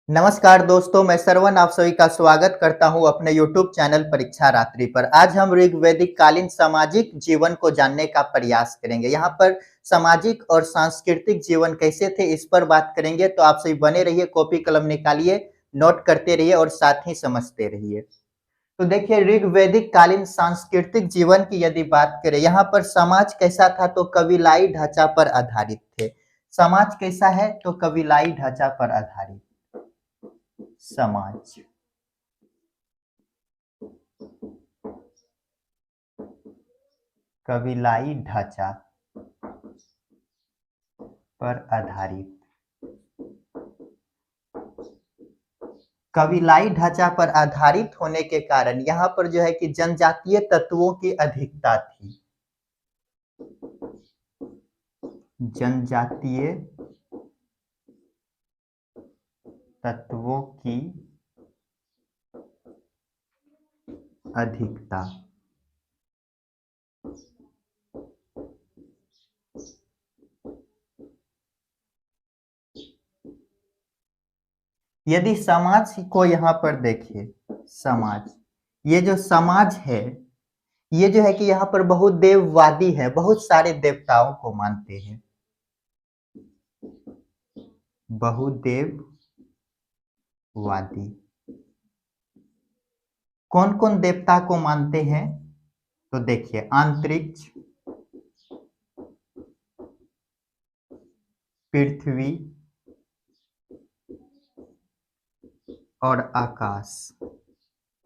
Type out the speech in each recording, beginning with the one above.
नमस्कार दोस्तों, मैं श्रवण आप सभी का स्वागत करता हूं अपने YouTube चैनल परीक्षा रात्रि पर। आज हम ऋग्वैदिक कालीन सामाजिक जीवन को जानने का प्रयास करेंगे। यहाँ पर सामाजिक और सांस्कृतिक जीवन कैसे थे इस पर बात करेंगे, तो आप सभी बने रहिए, कॉपी कलम निकालिए, नोट करते रहिए और साथ ही समझते रहिए। तो देखिए ऋग्वैदिक कालीन सांस्कृतिक जीवन की यदि बात करें, यहाँ पर समाज कैसा था तो कबीलाई ढांचा पर आधारित थे। समाज कैसा है तो कबीलाई ढांचा पर आधारित समाज। कबीलाई ढांचा पर आधारित। कबीलाई ढांचा पर आधारित होने के कारण यहाँ पर जो है कि जनजातीय तत्वों की अधिकता थी। जनजातीय तत्वों की अधिकता। यदि समाज को यहाँ पर देखिए, समाज, ये जो समाज है ये जो है कि यहाँ पर बहुत देववादी है, बहुत सारे देवताओं को मानते हैं। बहुदेववादी। कौन कौन देवता को मानते हैं तो देखिए, अंतरिक्ष, पृथ्वी और आकाश,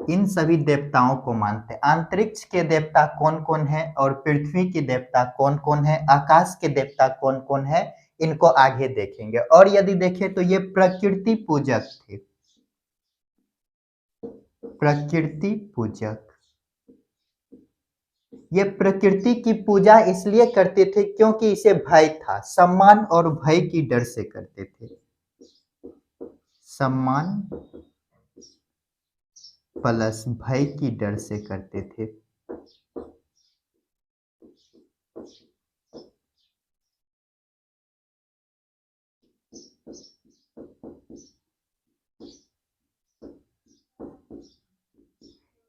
इन सभी देवताओं को मानते हैं। अंतरिक्ष के देवता कौन कौन है और पृथ्वी के देवता कौन कौन है, आकाश के देवता कौन कौन है, इनको आगे देखेंगे। और यदि देखें तो ये प्रकृति पूजक थे। प्रकृति पूजक, ये प्रकृति की पूजा इसलिए करते थे क्योंकि इसे भय था, सम्मान और भय की डर से करते थे। सम्मान प्लस भय की डर से करते थे।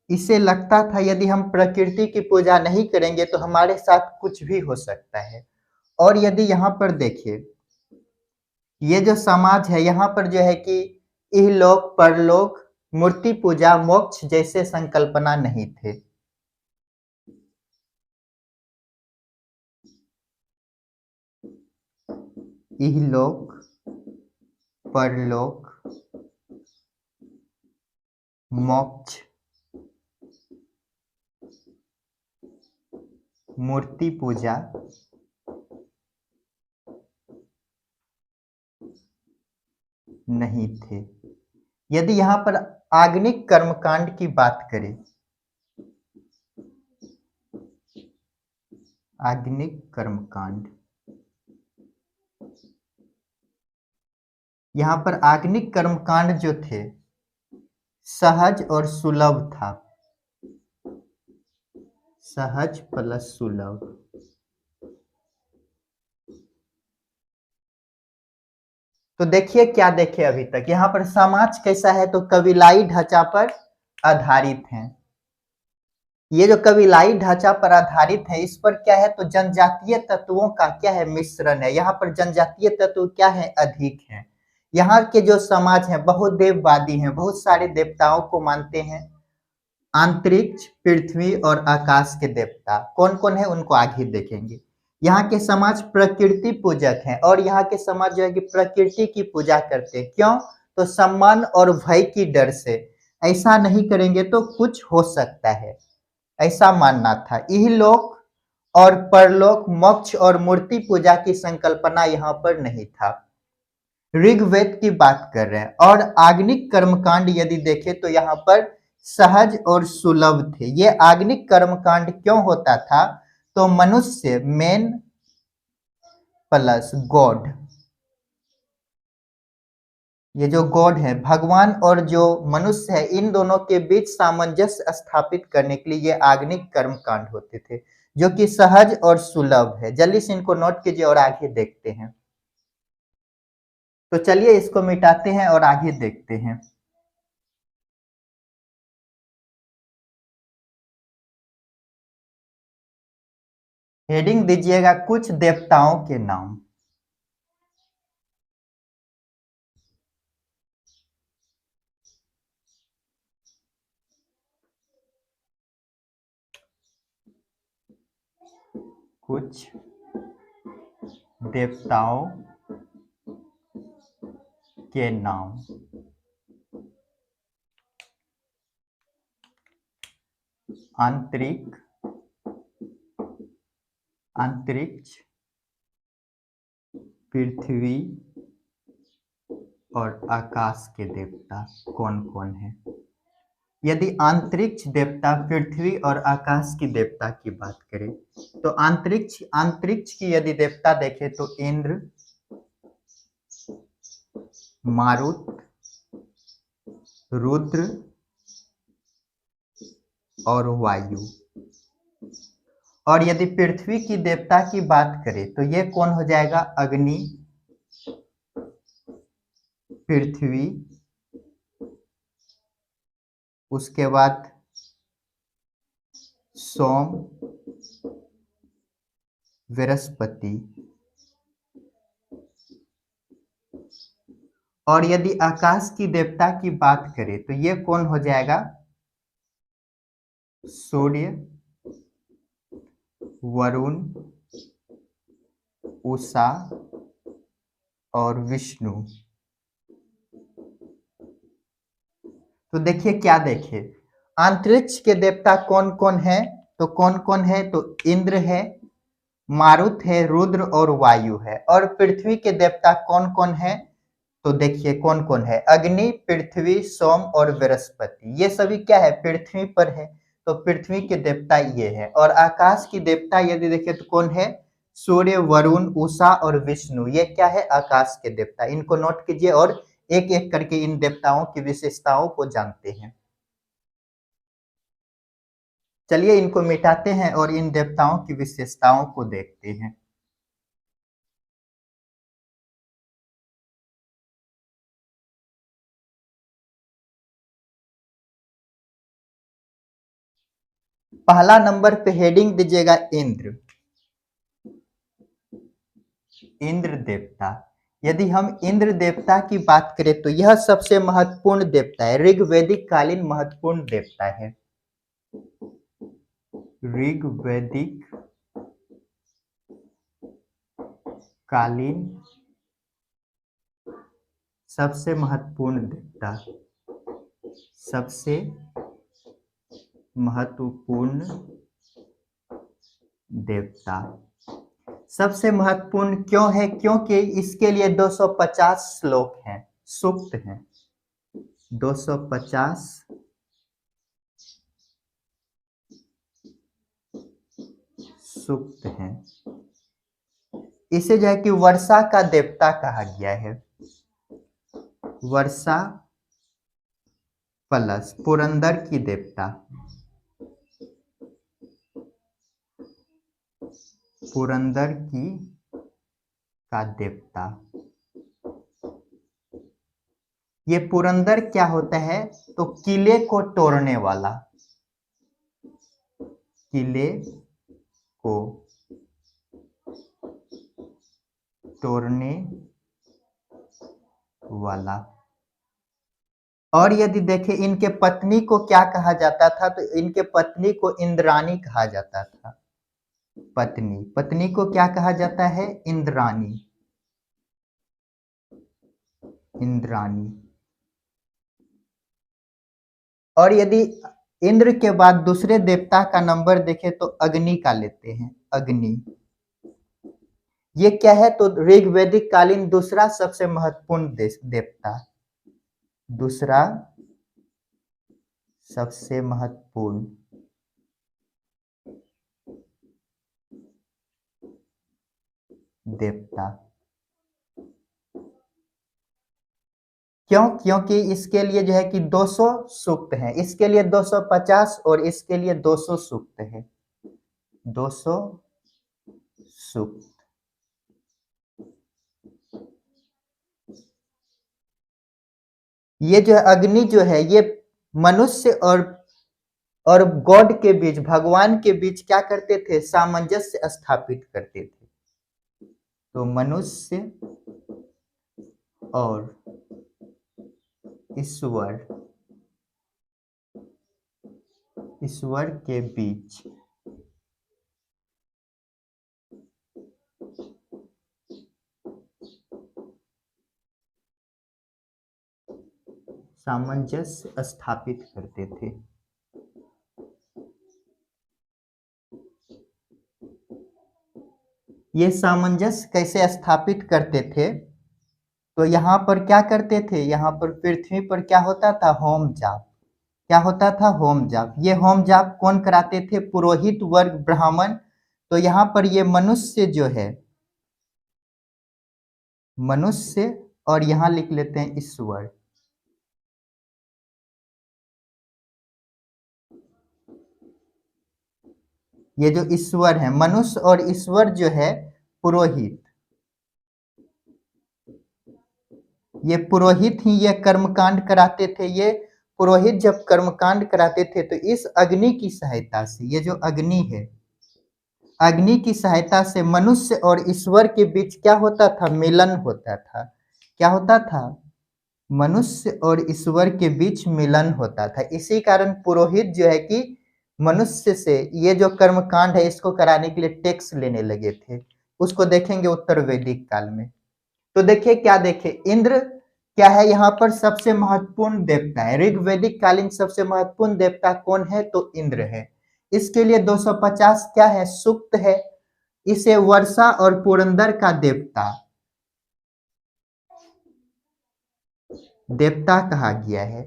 इसे लगता था यदि हम प्रकृति की पूजा नहीं करेंगे तो हमारे साथ कुछ भी हो सकता है। और यदि यहाँ पर देखिए, ये जो समाज है यहाँ पर जो है कि इहलोक, परलोक, मूर्ति पूजा, मोक्ष जैसे संकल्पना नहीं थे। इहलोक, परलोक, मोक्ष, मूर्ति पूजा नहीं थे। यदि यहाँ पर आग्निक कर्मकांड की बात करें, आग्निक कर्मकांड, यहाँ पर आग्निक कर्मकांड जो थे सहज और सुलभ था। सहज प्लस सुलभ। तो देखिए क्या देखे अभी तक, यहाँ पर समाज कैसा है तो कबीलाई ढांचा पर आधारित है। ये जो कबीलाई ढांचा पर आधारित है इस पर क्या है तो जनजातीय तत्वों का क्या है मिश्रण है। यहाँ पर जनजातीय तत्व क्या है अधिक है। यहाँ के जो समाज है बहुत देववादी हैं, बहुत सारे देवताओं को मानते हैं। अंतरिक्ष, पृथ्वी और आकाश के देवता कौन कौन है उनको आगे देखेंगे। यहाँ के समाज प्रकृति पूजक हैं और यहाँ के समाज जो है कि प्रकृति की पूजा करते हैं। क्यों तो सम्मान और भय की डर से, ऐसा नहीं करेंगे तो कुछ हो सकता है, ऐसा मानना था। इहलोक और परलोक, मोक्ष और मूर्ति पूजा की संकल्पना यहाँ पर नहीं था। ऋग्वेद की बात कर रहे हैं। और आग्निक कर्मकांड यदि देखें तो यहाँ पर सहज और सुलभ थे। ये आग्निक कर्मकांड क्यों होता था तो मनुष्य, मैन प्लस गॉड, ये जो गॉड है भगवान और जो मनुष्य है, इन दोनों के बीच सामंजस्य स्थापित करने के लिए ये आग्निक कर्मकांड होते थे जो कि सहज और सुलभ है। जल्दी से इनको नोट कीजिए और आगे देखते हैं। तो चलिए इसको मिटाते हैं और आगे देखते हैं। हेडिंग दीजिएगा कुछ देवताओं के नाम। कुछ देवताओं के नाम। आंतरिक, अंतरिक्ष, पृथ्वी और आकाश के देवता कौन कौन है। यदि अंतरिक्ष देवता, पृथ्वी और आकाश की देवता की बात करें तो अंतरिक्ष की यदि देवता देखें तो इंद्र, मारुत, रुद्र और वायु। और यदि पृथ्वी की देवता की बात करें तो ये कौन हो जाएगा, अग्नि, पृथ्वी, उसके बाद सोम, बृहस्पति। और यदि आकाश की देवता की बात करें तो ये कौन हो जाएगा, सूर्य, वरुण, उषा और विष्णु। तो देखिए क्या देखिए, अंतरिक्ष के देवता कौन कौन है, तो कौन कौन है, तो इंद्र है, मारुत है, रुद्र और वायु है। और पृथ्वी के देवता कौन कौन है, तो देखिए कौन कौन है, अग्नि, पृथ्वी, सोम और बृहस्पति। ये सभी क्या है, पृथ्वी पर है, तो पृथ्वी के देवता ये है। और आकाश की देवता यदि देखें तो कौन है, सूर्य, वरुण, उषा और विष्णु। ये क्या है, आकाश के देवता। इनको नोट कीजिए और एक एक करके इन देवताओं की विशेषताओं को जानते हैं। चलिए इनको मिटाते हैं और इन देवताओं की विशेषताओं को देखते हैं। पहला नंबर पे हेडिंग दीजिएगा इंद्र। इंद्र देवता, यदि हम इंद्र देवता की बात करें तो यह सबसे महत्वपूर्ण देवता है, ऋग्वैदिक कालीन महत्वपूर्ण देवता है। ऋग्वैदिक कालीन सबसे महत्वपूर्ण देवता, सबसे महत्वपूर्ण देवता। सबसे महत्वपूर्ण क्यों है, क्योंकि इसके लिए 250 श्लोक हैं, सूक्त हैं, 250 सूक्त हैं। इसे जो है कि वर्षा का देवता कहा गया है, वर्षा प्लस पुरंदर की देवता, पुरंदर की का देवता। ये पुरंदर क्या होता है, तो किले को तोड़ने वाला, किले को तोड़ने वाला। और यदि देखें इनके पत्नी को क्या कहा जाता था, तो इनके पत्नी को इंद्राणी कहा जाता था। पत्नी को क्या कहा जाता है, इंद्राणी, इंद्राणी। और यदि इंद्र के बाद दूसरे देवता का नंबर देखें तो अग्नि का लेते हैं, अग्नि। ये क्या है, तो ऋग्वैदिक कालीन दूसरा सबसे महत्वपूर्ण देवता, दूसरा सबसे महत्वपूर्ण देवता। क्यों, क्योंकि इसके लिए जो है कि 200 सूक्त हैं, इसके लिए 250 और इसके लिए 200 सूक्त है, 200 सूक्त। ये जो अग्नि जो है ये मनुष्य और गॉड के बीच, भगवान के बीच क्या करते थे, सामंजस्य स्थापित करते थे। तो मनुष्य और ईश्वर ईश्वर के बीच सामंजस्य स्थापित करते थे। ये सामंजस्य कैसे स्थापित करते थे, तो यहाँ पर क्या करते थे, यहाँ पर पृथ्वी पर क्या होता था, होम जाप। क्या होता था, होम जाप। ये होम जाप कौन कराते थे, पुरोहित वर्ग, ब्राह्मण। तो यहाँ पर ये मनुष्य जो है, मनुष्य, और यहाँ लिख लेते हैं ईश्वर। ये जो ईश्वर है, मनुष्य और ईश्वर जो है पुरोहित, ये पुरोहित ही ये कर्मकांड कराते थे। ये पुरोहित जब कर्मकांड कराते थे तो इस अग्नि की सहायता से, ये जो अग्नि है, अग्नि की सहायता से मनुष्य और ईश्वर के बीच क्या होता था, मिलन होता था। क्या होता था, मनुष्य और ईश्वर के बीच मिलन होता था। इसी कारण पुरोहित जो है कि मनुष्य से ये जो कर्मकांड है इसको कराने के लिए टैक्स लेने लगे थे। उसको देखेंगे उत्तर वैदिक काल में। तो देखिए क्या देखे, इंद्र क्या है, यहाँ पर सबसे महत्वपूर्ण देवता है। ऋग्वैदिक कालीन सबसे महत्वपूर्ण देवता कौन है, तो इंद्र है। इसके लिए 250 क्या है, सूक्त है। इसे वर्षा और पुरंदर का देवता देवता कहा गया है।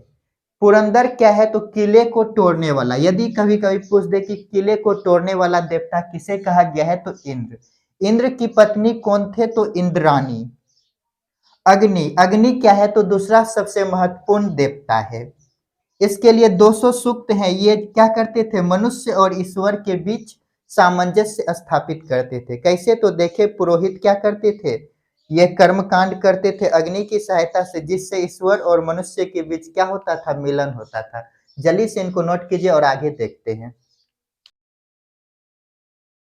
पुरंदर क्या है, तो किले को तोड़ने वाला। यदि कभी कभी पूछ दे कि किले को तोड़ने वाला देवता किसे कहा गया है, तो इंद्र। इंद्र की पत्नी कौन थे, तो इंद्राणी। अग्नि, अग्नि क्या है, तो दूसरा सबसे महत्वपूर्ण देवता है। इसके लिए 200 सूक्त हैं। ये क्या करते थे, मनुष्य और ईश्वर के बीच सामंजस्य स्थापित करते थे। कैसे, तो देखे पुरोहित क्या करते थे, ये कर्मकांड करते थे अग्नि की सहायता से, जिससे ईश्वर और मनुष्य के बीच क्या होता था, मिलन होता था। जल्दी से इनको नोट कीजिए और आगे देखते हैं।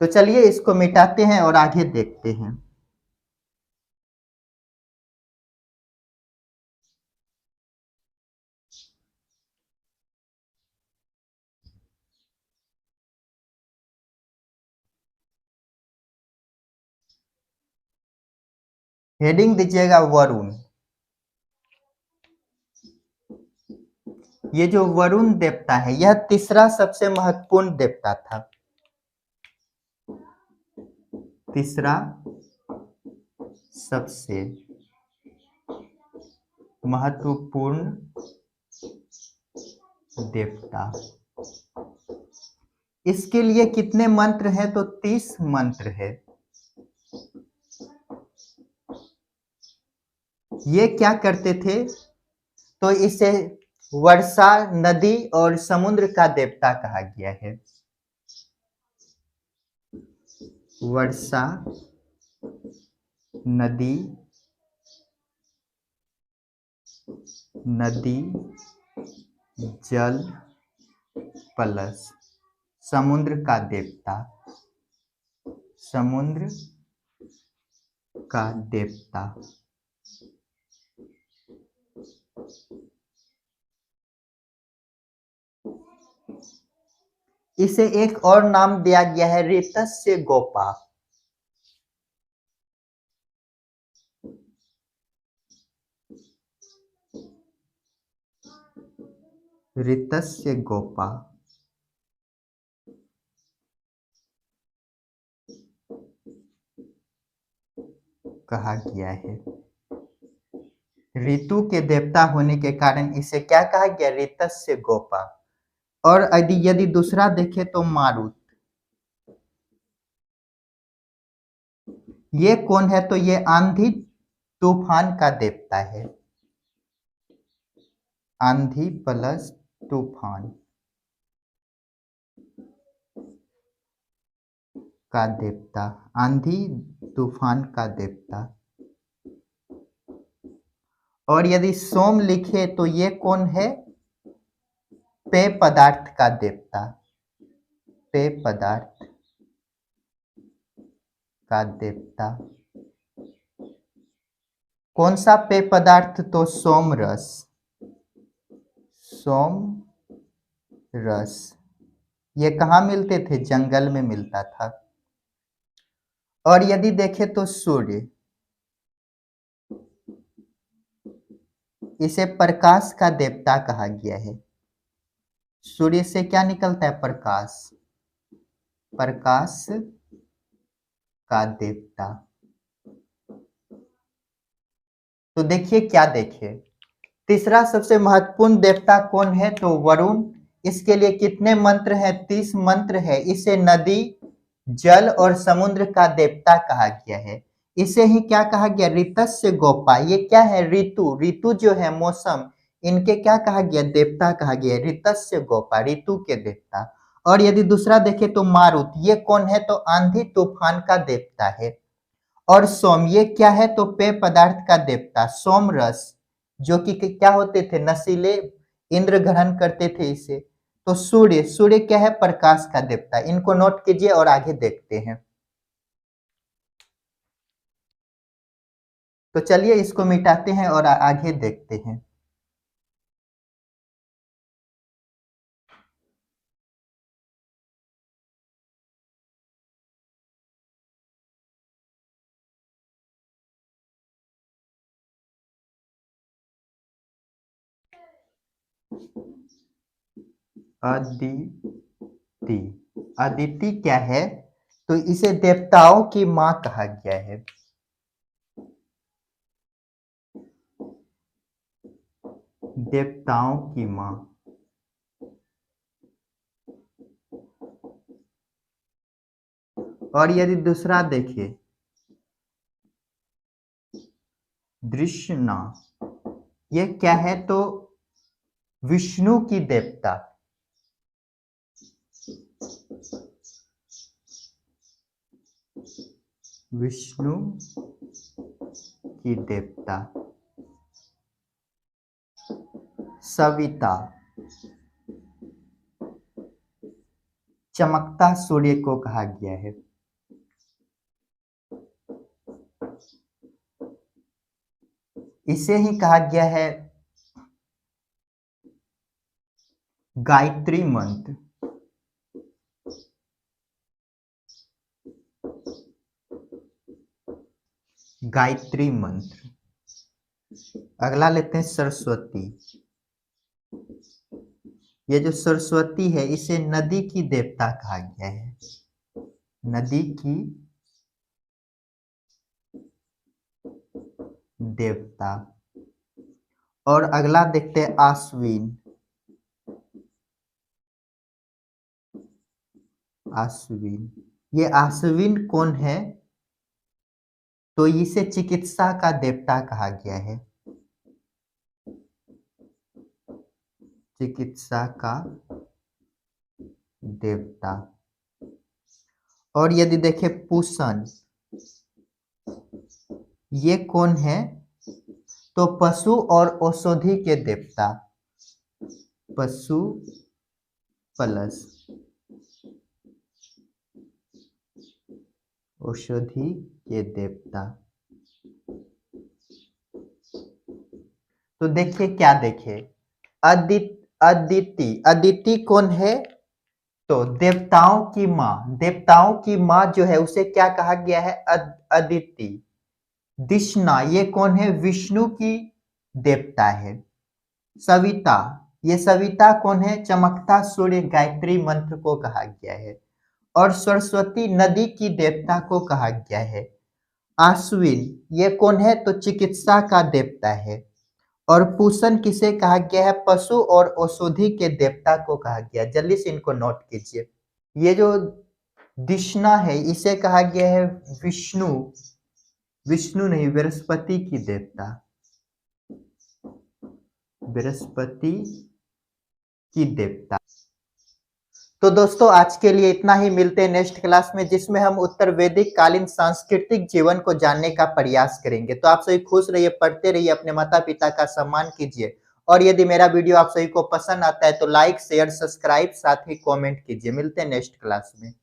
तो चलिए इसको मिटाते हैं और आगे देखते हैं। हेडिंग दीजिएगा वरुण। ये जो वरुण देवता है यह तीसरा सबसे महत्वपूर्ण देवता था। तीसरा सबसे महत्वपूर्ण देवता। इसके लिए कितने मंत्र हैं, तो 30 मंत्र है। ये क्या करते थे, तो इसे वर्षा, नदी और समुद्र का देवता कहा गया है। वर्षा, नदी, नदी, जल प्लस समुद्र का देवता, समुद्र का देवता। इसे एक और नाम दिया गया है, ऋतस्य गोपा। ऋतस्य गोपा कहा गया है। ऋतु के देवता होने के कारण इसे क्या कहा गया, ऋतस्य गोपा। और यदि यदि दूसरा देखे तो मारुत। ये कौन है, तो ये आंधी तूफान का देवता है। आंधी प्लस तूफान का देवता, आंधी तूफान का देवता। और यदि सोम लिखे तो ये कौन है? पेय पदार्थ का देवता, पेय पदार्थ का देवता। कौन सा पेय पदार्थ? तो सोम रस, सोम रस। ये कहाँ मिलते थे? जंगल में मिलता था। और यदि देखें तो सूर्य, इसे प्रकाश का देवता कहा गया है। सूर्य से क्या निकलता है? प्रकाश, प्रकाश का देवता। तो देखिए क्या देखिए, तीसरा सबसे महत्वपूर्ण देवता कौन है? तो वरुण। इसके लिए कितने मंत्र हैं? 30 मंत्र है। इसे नदी, जल और समुद्र का देवता कहा गया है। इसे ही क्या कहा गया? ऋतस्य गोपा। ये क्या है? ऋतु, ऋतु जो है मौसम, इनके क्या कहा गया? देवता कहा गया। ऋतस्य गोपा, ऋतु के देवता। और यदि दूसरा देखें तो मारुत, ये कौन है? तो आंधी तूफान का देवता है। और सोम, ये क्या है? तो पेय पदार्थ का देवता, सोम रस, जो कि क्या होते थे? नशीले, इंद्र ग्रहण करते थे इसे। तो सूर्य, सूर्य क्या है? प्रकाश का देवता। इनको नोट कीजिए और आगे देखते हैं। तो चलिए इसको मिटाते हैं और आगे देखते हैं। अदिति, अदिति क्या है? तो इसे देवताओं की मां कहा गया है। देवताओं की मां। और यदि दूसरा देखिए, दृश्यना, ये क्या है? तो विष्णु की देवता, विष्णु की देवता। सविता, चमकता सूर्य को कहा गया है। इसे ही कहा गया है गायत्री मंत्र। गायत्री मंत्र। अगला लेते हैं सरस्वती। ये जो सरस्वती है, इसे नदी की देवता कहा गया है। नदी की देवता। और अगला देखते हैं आश्विन। आश्विन, ये आश्विन कौन है? तो इसे चिकित्सा का देवता कहा गया है। चिकित्सा का देवता। और यदि देखें पूषण, ये कौन है? तो पशु और औषधि के देवता, पशु प्लस औषधि के देवता। तो देखिए क्या देखिए, अदिति, अदिति कौन है? तो देवताओं की मां, देवताओं की मां जो है उसे क्या कहा गया है? अदिति। दिशना, ये कौन है? विष्णु की देवता है। सविता, ये सविता कौन है? चमकता सूर्य, गायत्री मंत्र को कहा गया है। और सरस्वती नदी की देवता को कहा गया है। आश्विन, ये कौन है? तो चिकित्सा का देवता है। और पूषण किसे कहा गया है? पशु और औषधि के देवता को कहा गया। जल्दी से इनको नोट कीजिए। ये जो दिशना है, इसे कहा गया है विष्णु, विष्णु नहीं, बृहस्पति की देवता, बृहस्पति की देवता। तो दोस्तों आज के लिए इतना ही, मिलते हैं नेक्स्ट क्लास में जिसमें हम उत्तर वैदिक कालीन सांस्कृतिक जीवन को जानने का प्रयास करेंगे। तो आप सभी खुश रहिए, पढ़ते रहिए, अपने माता पिता का सम्मान कीजिए और यदि मेरा वीडियो आप सभी को पसंद आता है तो लाइक शेयर सब्सक्राइब साथ ही कमेंट कीजिए। मिलते हैं नेक्स्ट क्लास में।